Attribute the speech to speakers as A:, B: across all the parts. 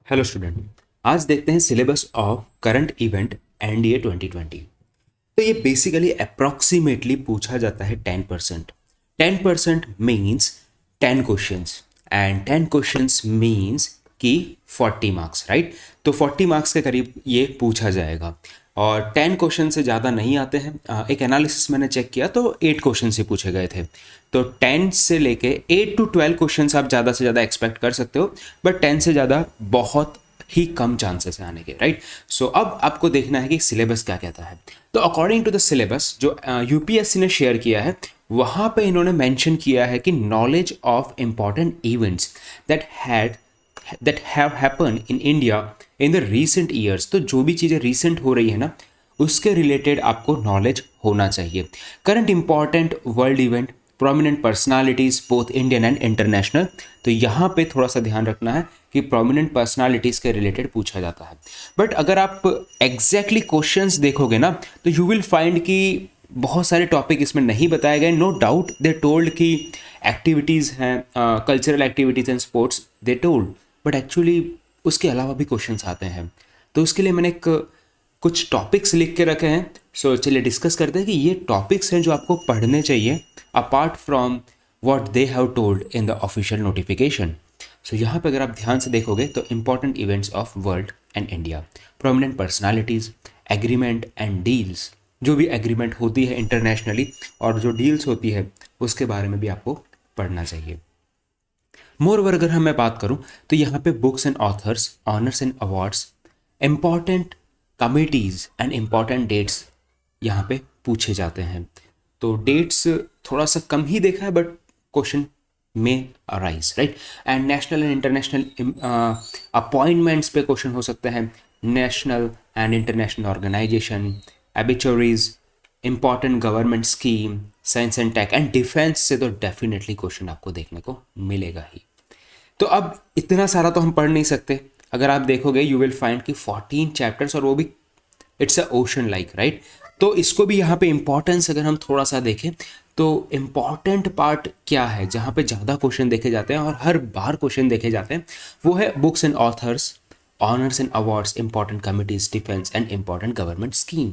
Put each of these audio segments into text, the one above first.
A: Hello student. आज देखते हैं syllabus of current event NDA 2020। तो ये बेसिकली अप्रॉक्सीमेटली पूछा जाता है 10%। 10% means 10 questions and 10 questions means कि 40 मार्क्स, राइट। तो 40 मार्क्स के करीब ये पूछा जाएगा और 10 क्वेश्चन से ज़्यादा नहीं आते हैं। एक एनालिसिस मैंने चेक किया तो 8 क्वेश्चन से पूछे गए थे। तो 10 से लेके 8 to 12 क्वेश्चन आप ज़्यादा से ज़्यादा एक्सपेक्ट कर सकते हो, बट 10 से ज़्यादा बहुत ही कम चांसेस है आने के, राइट। सो अब आपको देखना है कि सिलेबस क्या कहता है। तो अकॉर्डिंग टू द सिलेबस जो यूपीएससी ने शेयर किया है, वहाँ पे इन्होंने मेंशन किया है कि knowledge of important events that have happen in India in the recent years. तो जो भी चीज़ें रीसेंट हो रही है ना, उसके रिलेटेड आपको नॉलेज होना चाहिए। Current important world event, prominent personalities both Indian and international. तो यहाँ पे थोड़ा सा ध्यान रखना है कि प्रोमिनेंट पर्सनालिटीज़ के रिलेटेड पूछा जाता है। बट अगर आप एग्जैक्टली क्वेश्चंस देखोगे ना, तो यू विल फाइंड कि बहुत सारे टॉपिक इसमें नहीं बताए गए। नो डाउट दे टोल्ड कि एक्टिविटीज़ हैं, cultural activities and sports they told, but actually उसके अलावा भी क्वेश्चंस आते हैं। तो उसके लिए मैंने कुछ टॉपिक्स लिख के रखे हैं। सो चलिए डिस्कस करते हैं कि ये टॉपिक्स हैं जो आपको पढ़ने चाहिए apart from what they have told in the official notification. So यहाँ पे अगर आप ध्यान से देखोगे तो important events of world and India, prominent personalities, agreement and deals, जो भी एग्रीमेंट होती है इंटरनेशनली और जो डील्स होती है उसके बारे में भी आपको पढ़ना चाहिए। मोर ओवर अगर मैं बात करूं तो यहाँ पे books and authors, honours and awards, important committees and important dates यहाँ पे पूछे जाते हैं। तो डेट्स थोड़ा सा कम ही देखा है, बट क्वेश्चन में arise, right. And national and international appointments पे क्वेश्चन हो सकते हैं। National and international organisation, obituaries, important government scheme, science and tech and defence से तो डेफिनेटली क्वेश्चन आपको देखने को मिलेगा ही। तो अब इतना सारा तो हम पढ़ नहीं सकते। अगर आप देखोगे यू विल फाइंड कि 14 चैप्टर्स, और वो भी it's a ocean like, right. तो इसको भी यहाँ पे इंपॉर्टेंस अगर हम थोड़ा सा देखें तो इम्पॉर्टेंट पार्ट क्या है जहाँ पे ज़्यादा क्वेश्चन देखे जाते हैं और हर बार क्वेश्चन देखे जाते हैं, वो है books and authors, honours and awards, important committees, defence and important government scheme.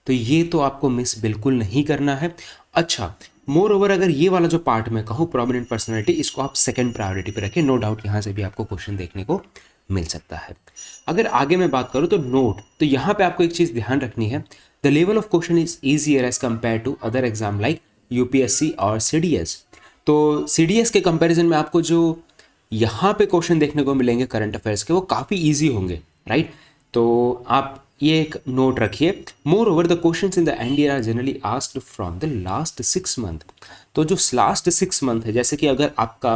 A: तो ये तो आपको मिस बिल्कुल नहीं करना है। अच्छा, मोर ओवर अगर ये वाला जो पार्ट मैं कहूँ प्रोमिनेंट पर्सनैलिटी, इसको आप सेकंड प्रायोरिटी पे रखें। नो डाउट यहाँ से भी आपको क्वेश्चन देखने को मिल सकता है। अगर आगे मैं बात करूँ तो नोट, तो यहाँ पे आपको एक चीज़ ध्यान रखनी है, the level of question is easier as compare to other exam like UPSC और सीडीएस। तो सीडीएस के कंपैरिजन में आपको जो यहाँ पे क्वेश्चन देखने को मिलेंगे करंट अफेयर्स के, वो काफ़ी ईजी होंगे, राइट। तो आप ये एक नोट रखिए। Moreover the questions in the NDA are generally asked from the last 6 month. तो जो लास्ट 6 मंथ है, जैसे कि अगर आपका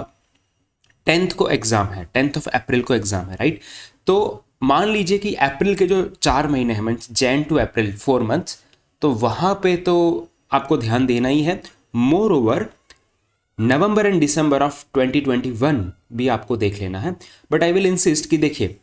A: 10th को एग्जाम है, 10th ऑफ अप्रैल को एग्जाम है, राइट। तो मान लीजिए कि अप्रैल के जो 4 महीने हैं, means Jan to April 4 months, तो वहाँ पे तो आपको ध्यान देना ही है। Moreover November and December of 2021 भी आपको देख लेना है। बट आई विल इंसिस्ट कि देखिए,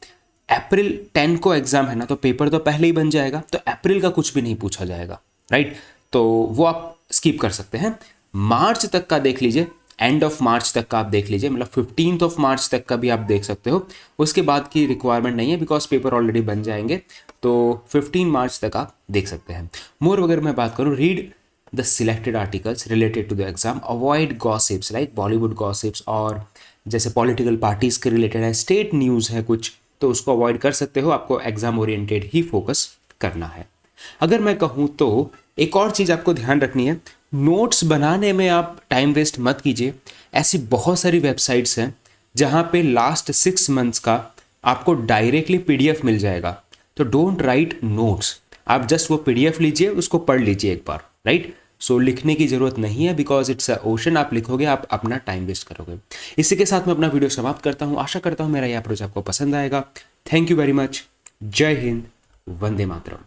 A: अप्रैल 10 को एग्जाम है ना, तो पेपर तो पहले ही बन जाएगा, तो अप्रैल का कुछ भी नहीं पूछा जाएगा, राइट। तो वो आप स्किप कर सकते हैं। मार्च तक का देख लीजिए, एंड ऑफ मार्च तक का आप देख लीजिए, मतलब 15th ऑफ मार्च तक का भी आप देख सकते हो। उसके बाद की रिक्वायरमेंट नहीं है बिकॉज पेपर ऑलरेडी बन जाएंगे। तो 15 मार्च तक आप देख सकते हैं। मोर अगर मैं बात करूँ, read the selected articles related to the exam, avoid gossips like Bollywood gossips, और जैसे पॉलिटिकल पार्टीज के रिलेटेड है, स्टेट न्यूज़ है कुछ, तो उसको अवॉइड कर सकते हो। आपको एग्जाम ओरिएंटेड ही फोकस करना है। अगर मैं कहूँ तो एक और चीज़ आपको ध्यान रखनी है, नोट्स बनाने में आप टाइम वेस्ट मत कीजिए। ऐसी बहुत सारी वेबसाइट्स हैं जहाँ पे लास्ट 6 मंथ्स का आपको डायरेक्टली पीडीएफ मिल जाएगा। तो डोंट राइट नोट्स, आप जस्ट वो पीडीएफ लीजिए, उसको पढ़ लीजिए एक बार, राइट। सो लिखने की ज़रूरत नहीं है बिकॉज इट्स अ ओशन। आप लिखोगे, आप अपना टाइम वेस्ट करोगे। इसी के साथ मैं अपना वीडियो समाप्त करता हूँ। आशा करता हूँ मेरा यह अप्रोच आपको पसंद आएगा। Thank you very much. जय हिंद, वंदे मातरम।